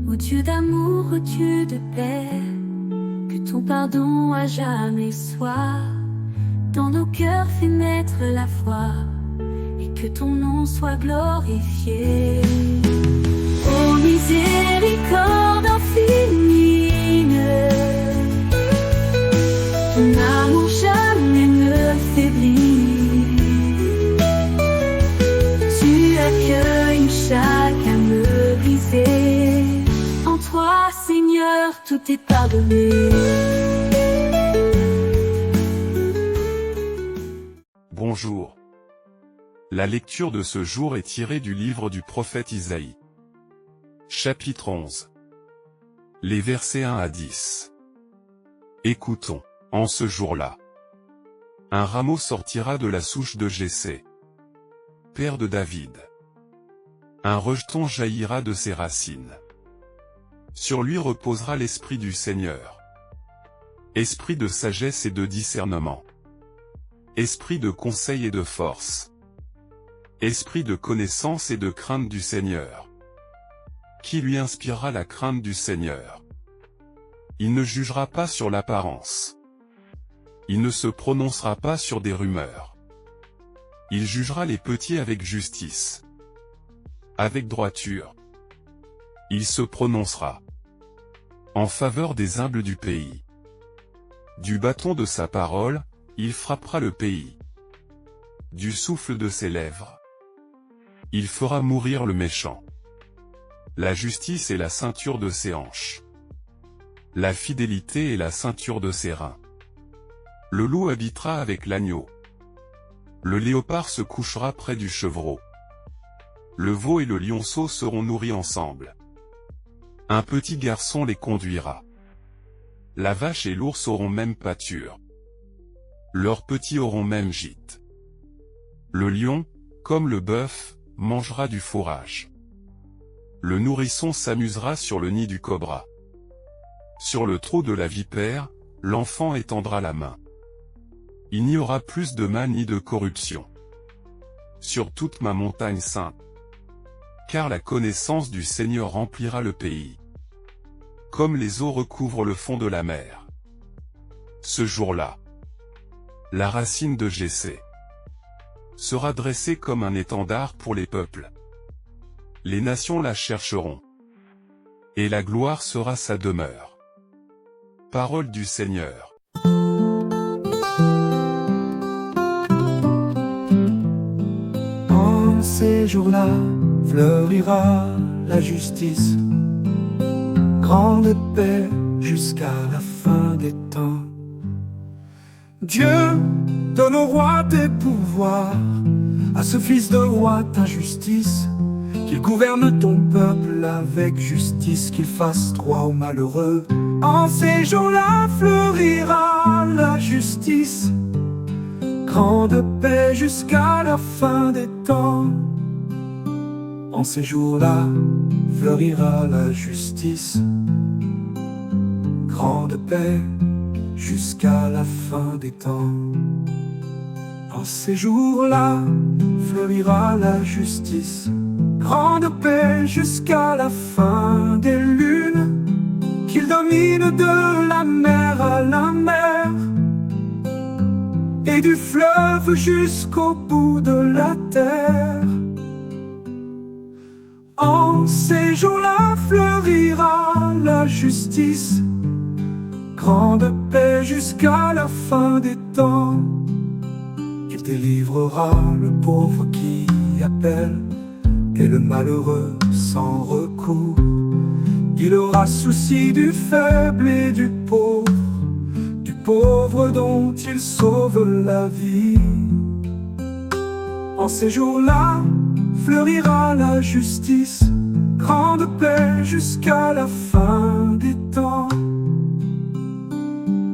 Ô Dieu d'amour, ô Dieu de paix, que ton pardon à jamais soit dans nos cœurs, fait naître la foi, et que ton nom soit glorifié. Ô miséricorde infinie, ton amour jamais ne faiblit. Tu accueilles chaque âme brisée. En toi, Seigneur, tout est pardonné. Bonjour. La lecture de ce jour est tirée du livre du prophète Isaïe. Chapitre 11. Les versets 1 à 10. Écoutons. En ce jour-là, un rameau sortira de la souche de Jessé, père de David. Un rejeton jaillira de ses racines. Sur lui reposera l'esprit du Seigneur. Esprit de sagesse et de discernement. Esprit de conseil et de force. Esprit de connaissance et de crainte du Seigneur. Qui lui inspirera la crainte du Seigneur? Il ne jugera pas sur l'apparence. Il ne se prononcera pas sur des rumeurs. Il jugera les petits avec justice. Avec droiture. Il se prononcera en faveur des humbles du pays. Du bâton de sa parole, il frappera le pays. Du souffle de ses lèvres, il fera mourir le méchant. La justice est la ceinture de ses hanches. La fidélité est la ceinture de ses reins. Le loup habitera avec l'agneau. Le léopard se couchera près du chevreau. Le veau et le lionceau seront nourris ensemble. Un petit garçon les conduira. La vache et l'ours auront même pâture. Leurs petits auront même gîte. Le lion, comme le bœuf, mangera du fourrage. Le nourrisson s'amusera sur le nid du cobra. Sur le trot de la vipère, l'enfant étendra la main. Il n'y aura plus de mal ni de corruption sur toute ma montagne sainte. Car la connaissance du Seigneur remplira le pays, comme les eaux recouvrent le fond de la mer. Ce jour-là, la racine de Jessé sera dressée comme un étendard pour les peuples. Les nations la chercheront, et la gloire sera sa demeure. Parole du Seigneur. En ces jours-là, fleurira la justice, grande paix jusqu'à la fin des temps. Dieu donne au roi des pouvoirs, à ce fils de roi ta justice, qu'il gouverne ton peuple avec justice, qu'il fasse droit aux malheureux. En ces jours-là fleurira la justice, grande paix jusqu'à la fin des temps. En ces jours-là, fleurira la justice, grande paix jusqu'à la fin des temps. En ces jours-là, fleurira la justice, grande paix jusqu'à la fin des lunes, qu'il domine de la mer à la mer, et du fleuve jusqu'au bout de la terre. En ces jours-là fleurira la justice, grande paix jusqu'à la fin des temps. Il délivrera le pauvre qui appelle, et le malheureux sans recours. Il aura souci du faible et du pauvre dont il sauve la vie. En ces jours-là fleurira la justice, grande paix jusqu'à la fin des temps.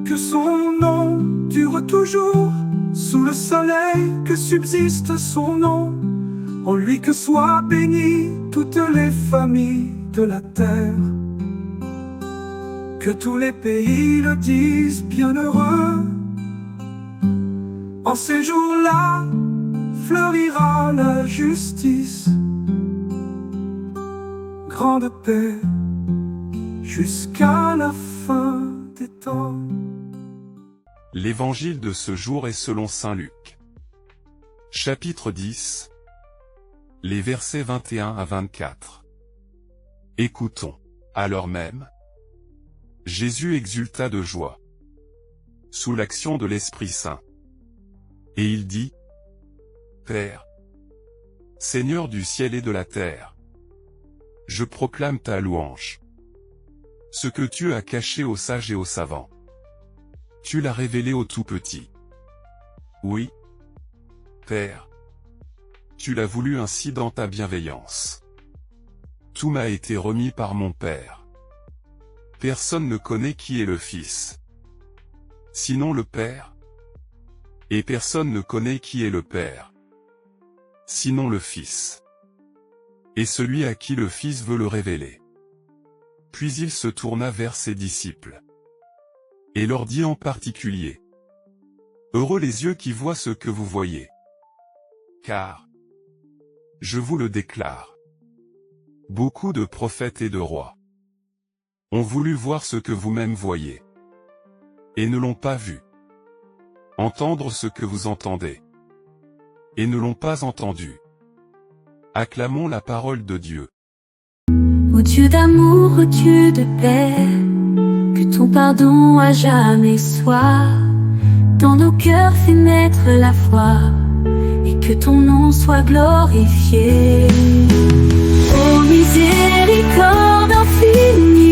Que son nom dure toujours sous le soleil, que subsiste son nom. En lui que soient bénies toutes les familles de la terre. Que tous les pays le disent bienheureux. En ces jours-là fleurira la justice, grande paix jusqu'à la fin des temps. L'évangile de ce jour est selon saint Luc. Chapitre 10. Les versets 21 à 24. Écoutons. Alors même, Jésus exulta de joie, sous l'action de l'Esprit Saint. Et il dit, Père, Seigneur du ciel et de la terre, je proclame ta louange. Ce que tu as caché aux sages et aux savants, tu l'as révélé aux tout-petits. Oui, Père, tu l'as voulu ainsi dans ta bienveillance. Tout m'a été remis par mon Père. Personne ne connaît qui est le Fils, sinon le Père. Et personne ne connaît qui est le Père, sinon le Fils, et celui à qui le Fils veut le révéler. Puis il se tourna vers ses disciples, et leur dit en particulier, Heureux les yeux qui voient ce que vous voyez. Car, je vous le déclare, beaucoup de prophètes et de rois ont voulu voir ce que vous-même voyez, et ne l'ont pas vu. Entendre ce que vous entendez, et ne l'ont pas entendu. Acclamons la parole de Dieu. Ô Dieu d'amour, ô Dieu de paix, que ton pardon à jamais soit dans nos cœurs, fait naître la foi, et que ton nom soit glorifié. Ô miséricorde infinie,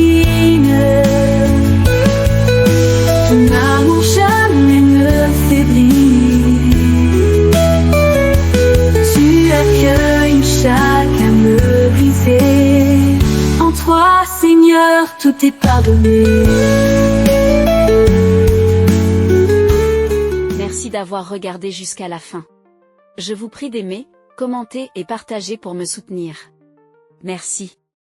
ton amour jamais ne faiblit. Tu accueilles chaque âme brisée. En toi, Seigneur, tout est pardonné. Merci d'avoir regardé jusqu'à la fin. Je vous prie d'aimer, commenter et partager pour me soutenir. Merci.